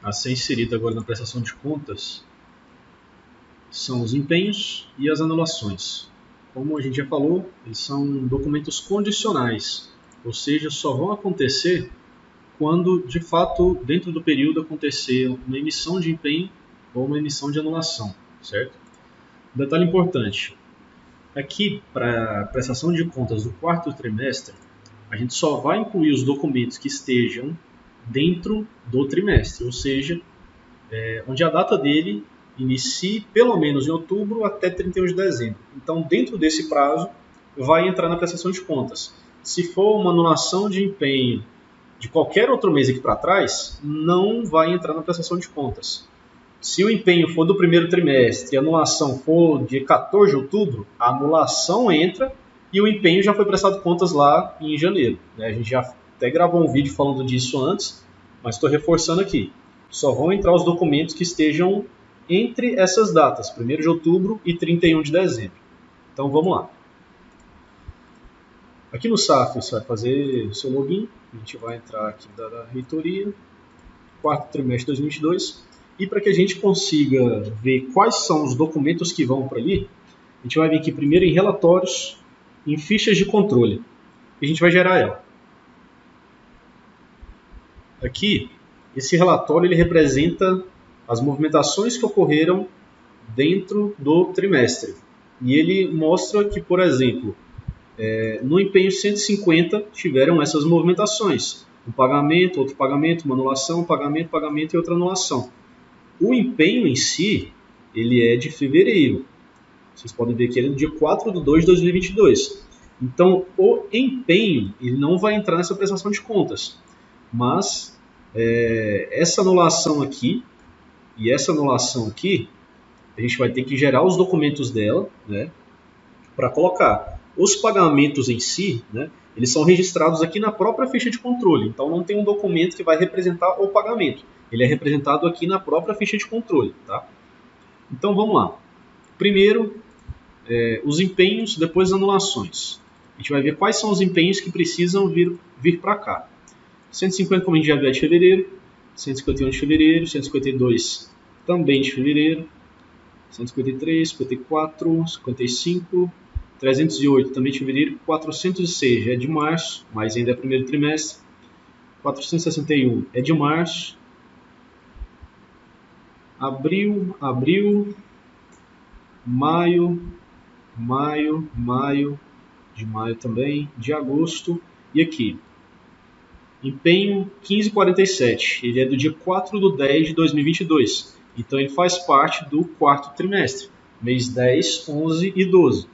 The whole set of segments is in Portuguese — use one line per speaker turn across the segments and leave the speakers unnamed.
a ser inserida agora na prestação de contas são os empenhos e as anulações. Como a gente já falou, eles são documentos condicionais, ou seja, só vão acontecer quando, de fato, dentro do período acontecer uma emissão de empenho ou uma emissão de anulação, certo? Um detalhe importante, aqui para a prestação de contas do quarto trimestre, a gente só vai incluir os documentos que estejam dentro do trimestre, ou seja, onde a data dele inicie pelo menos em outubro até 31 de dezembro. Então, dentro desse prazo, vai entrar na prestação de contas. Se for uma anulação de empenho de qualquer outro mês aqui para trás, não vai entrar na prestação de contas. Se o empenho for do primeiro trimestre e a anulação for de 14 de outubro, a anulação entra e o empenho já foi prestado contas lá em janeiro. A gente já até gravou um vídeo falando disso antes, mas estou reforçando aqui. Só vão entrar os documentos que estejam entre essas datas, 1º de outubro e 31 de dezembro. Então vamos lá. Aqui no SAF você vai fazer o seu login, a gente vai entrar aqui da reitoria, quarto trimestre de 2022, e para que a gente consiga ver quais são os documentos que vão para ali, a gente vai vir aqui primeiro em relatórios, em fichas de controle, e a gente vai gerar ela. Aqui, esse relatório ele representa as movimentações que ocorreram dentro do trimestre. E ele mostra que, por exemplo, no empenho 150 tiveram essas movimentações. Um pagamento, outro pagamento, uma anulação, pagamento, pagamento e outra anulação. O empenho em si, ele é de fevereiro. Vocês podem ver que ele é do dia 4 de 2 de 2022. Então, o empenho ele não vai entrar nessa prestação de contas. Mas essa anulação aqui e essa anulação aqui, a gente vai ter que gerar os documentos dela, né, para colocar. Os pagamentos em si, né, eles são registrados aqui na própria ficha de controle. Então não tem um documento que vai representar o pagamento. Ele é representado aqui na própria ficha de controle. Tá? Então vamos lá. Primeiro, os empenhos, depois as anulações. A gente vai ver quais são os empenhos que precisam vir para cá. 150, como a gente já viu, é de fevereiro. 151 de fevereiro. 152 também de fevereiro. 153, 54, 55, 308 também de fevereiro. 406 é de março, mas ainda é primeiro trimestre. 461 é de março. Abril, maio, de maio também, de agosto. E aqui, empenho 1547, ele é do dia 4 de 10 de 2022. Então ele faz parte do quarto trimestre, mês 10, 11 e 12.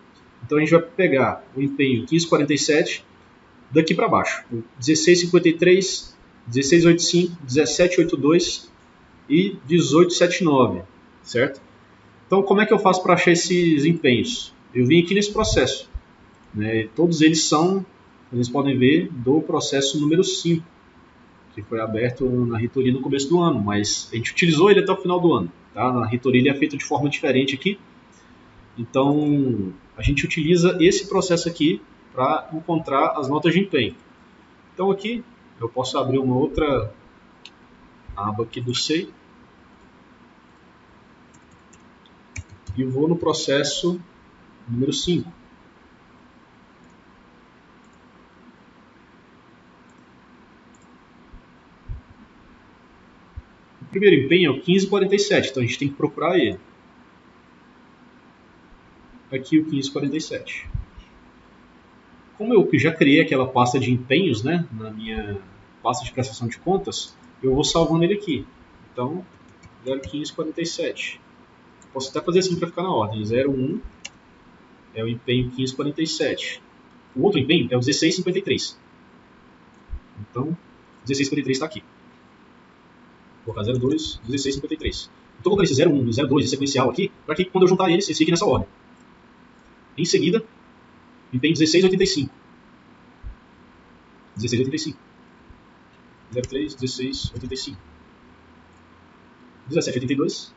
Então a gente vai pegar o empenho 1547 daqui para baixo, 1653, 1685, 1782 e 1879, certo? Então como é que eu faço para achar esses empenhos? Eu vim aqui nesse processo, né? Todos eles são, vocês podem ver, do processo número 5, que foi aberto na reitoria no começo do ano, mas a gente utilizou ele até o final do ano. Tá? Na reitoria ele é feito de forma diferente aqui, então a gente utiliza esse processo aqui para encontrar as notas de empenho. Então aqui eu posso abrir uma outra aba aqui do SEI e vou no processo número 5. O primeiro empenho é o 1547, então a gente tem que procurar ele. Aqui o 1547. Como eu já criei aquela pasta de empenhos, né, na minha pasta de prestação de contas, eu vou salvando ele aqui. Então, 01547. Posso até fazer assim para ficar na ordem. 01 é o empenho 1547. O outro empenho é o 1653. Então, 1653 está aqui. Vou colocar 02, 1653. Estou colocando esse 01 e 02 sequencial aqui, para que quando eu juntar eles fiquem nessa ordem. Em seguida, empenho 1685. 1685. 03, 1685. 1782.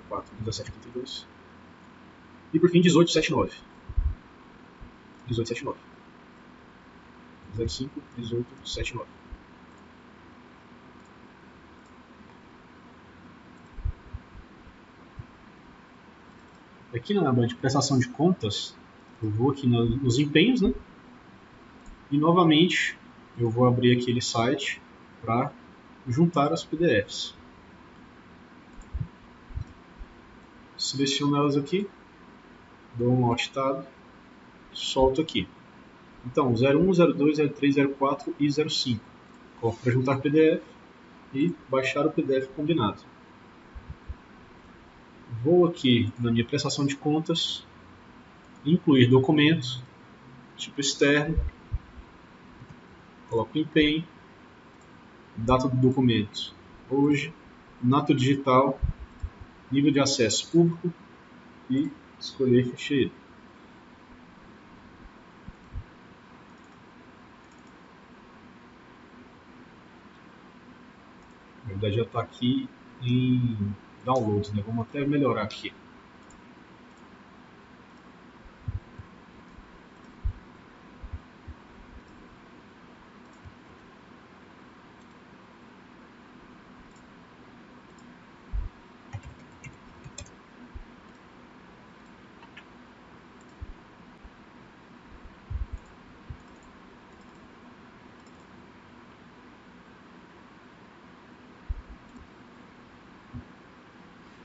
04, 1782. E por fim, 1879. 1879. 051879. Aqui na aba de prestação de contas, eu vou aqui nos empenhos, né? E novamente eu vou abrir aquele site para juntar as PDFs. Seleciono elas aqui, dou um Alt Tab, solto aqui. Então, 01, 02, 03, 04 e 05. Coloco para juntar PDF e baixar o PDF combinado. Vou aqui na minha prestação de contas, incluir documentos, tipo externo, coloco empenho, data do documento hoje, nato digital, nível de acesso público e escolher ficheiro. Na verdade já está aqui em downloads, né? Vamos até melhorar aqui.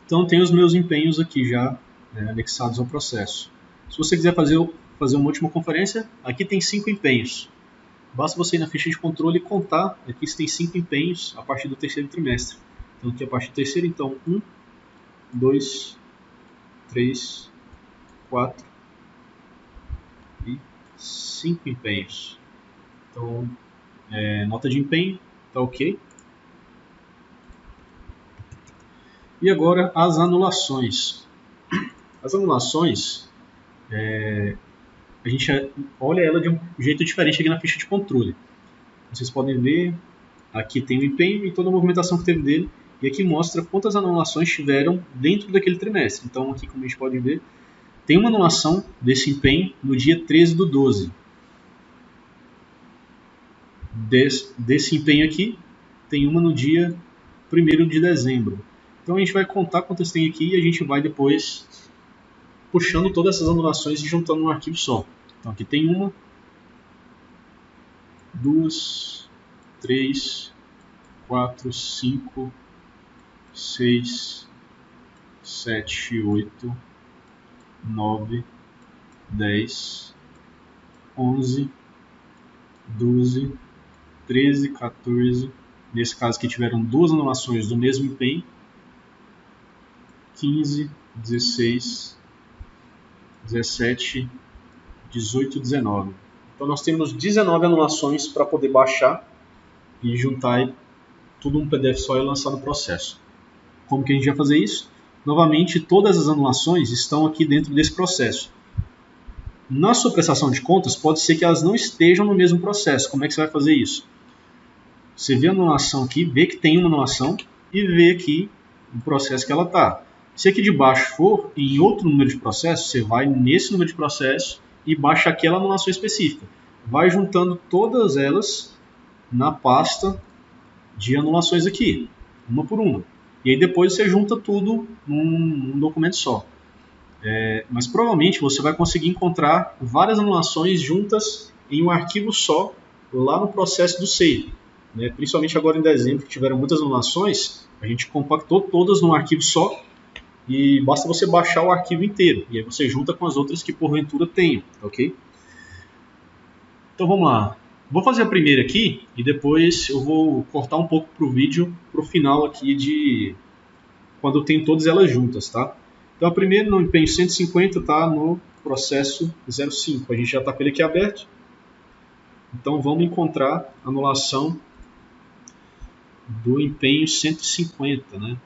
Então tem os meus empenhos aqui já anexados ao processo. Se você quiser fazer uma última conferência, aqui tem 5 empenhos. Basta você ir na ficha de controle e contar aqui se tem 5 empenhos a partir do terceiro trimestre. Então aqui a partir do terceiro, então 1, 2, 3, 4 e 5 empenhos. Então nota de empenho, está ok. E agora as anulações. As anulações, a gente olha ela de um jeito diferente aqui na ficha de controle. Vocês podem ver, aqui tem o empenho e toda a movimentação que teve dele. E aqui mostra quantas anulações tiveram dentro daquele trimestre. Então aqui, como a gente pode ver, tem uma anulação desse empenho no dia 13/12. Desse empenho aqui, tem uma no dia 1º de dezembro. Então a gente vai contar quantas tem aqui e a gente vai depois puxando todas essas anulações e juntando num arquivo só. Então aqui tem 1, 2, 3, 4, 5, 6, 7, 8, 9, 10, 11, 12, 13, 14. Nesse caso aqui tiveram 2 anulações do mesmo empenho. 15, 16, 17, 18, 19. Então nós temos 19 anulações para poder baixar e juntar tudo um PDF só e lançar no processo. Como que a gente vai fazer isso? Novamente, todas as anulações estão aqui dentro desse processo. Na sua prestação de contas, pode ser que elas não estejam no mesmo processo. Como é que você vai fazer isso? Você vê a anulação aqui, vê que tem uma anulação e vê aqui o processo que ela está. Se aqui de baixo for em outro número de processo, você vai nesse número de processo e baixa aquela anulação específica. Vai juntando todas elas na pasta de anulações aqui, uma por uma. E aí depois você junta tudo num documento só. Mas provavelmente você vai conseguir encontrar várias anulações juntas em um arquivo só lá no processo do save. Principalmente agora em dezembro, que tiveram muitas anulações, a gente compactou todas num arquivo só. E basta você baixar o arquivo inteiro. E aí você junta com as outras que porventura tenham, ok? Então vamos lá. Vou fazer a primeira aqui e depois eu vou cortar um pouco para o vídeo, para o final aqui de quando eu tenho todas elas juntas, tá? Então a primeira no empenho 150 está no processo 05. A gente já está com ele aqui aberto. Então vamos encontrar a anulação do empenho 150, né?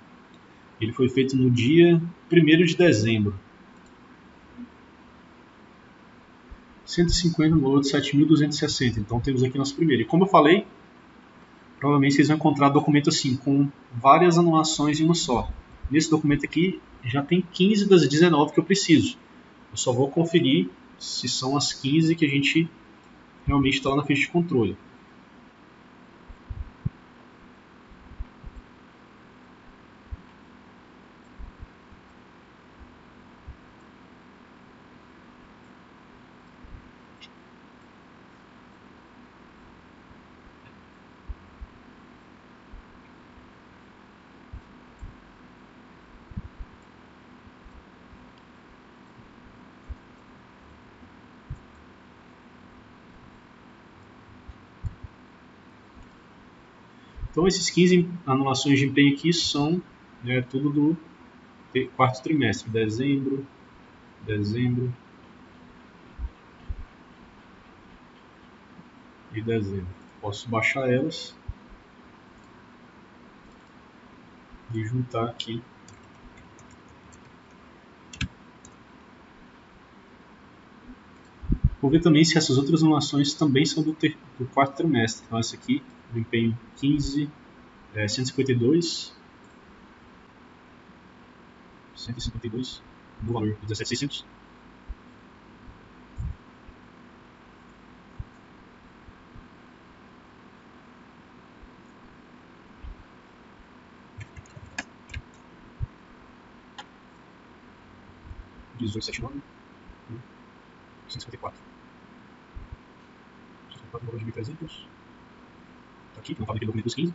Ele foi feito no dia 1º de dezembro. 150 no valor de 7.260. Então temos aqui nosso primeiro. E como eu falei, provavelmente vocês vão encontrar documento assim, com várias anulações em uma só. Nesse documento aqui já tem 15 das 19 que eu preciso. Eu só vou conferir se são as 15 que a gente realmente está lá na ficha de controle. Então esses 15 anulações de empenho aqui são, né, tudo do quarto trimestre, dezembro e dezembro. Posso baixar elas e juntar aqui. Vou ver também se essas outras anulações também são do quarto trimestre. Então essa aqui, do empenho 15, 152, do valor 17.600. R$18.79, 154. 154 valor de 1.300. Tá aqui, não estava aqui no documento dos 15.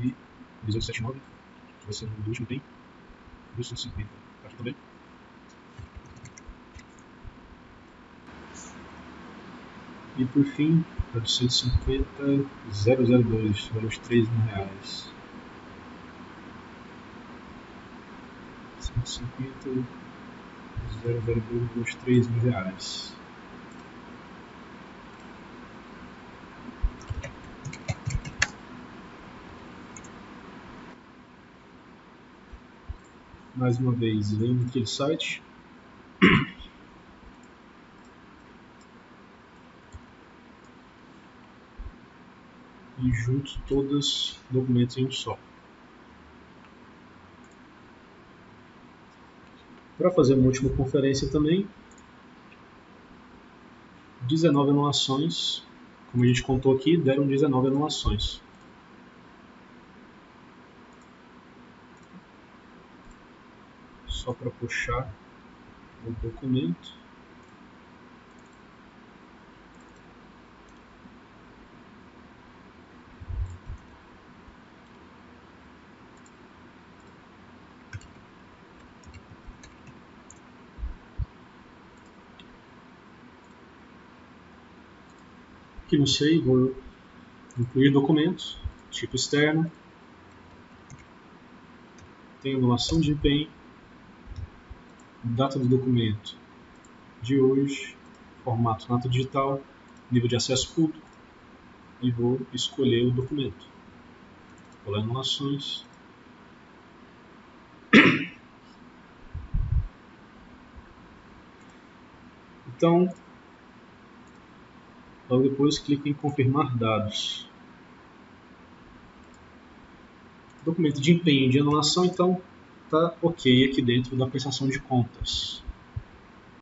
E 18.79, que vai ser o do último tem. 250. Tá aqui também. E por fim, 450.002, valor de R$3.000. 150.002, valor de R$3.000. Mais uma vez, venho naquele site. E junto todos os documentos em um só. Para fazer uma última conferência também, 19 anulações, como a gente contou aqui, deram 19 anulações. Só para puxar o documento. Aqui no SEI vou incluir documentos, tipo externo, tem anulação de empenho, data do documento de hoje, formato nota digital, nível de acesso público e vou escolher o documento. Vou lá em anulações. Então, logo depois clico em confirmar dados. Documento de empenho de anulação, então está ok aqui dentro da prestação de contas.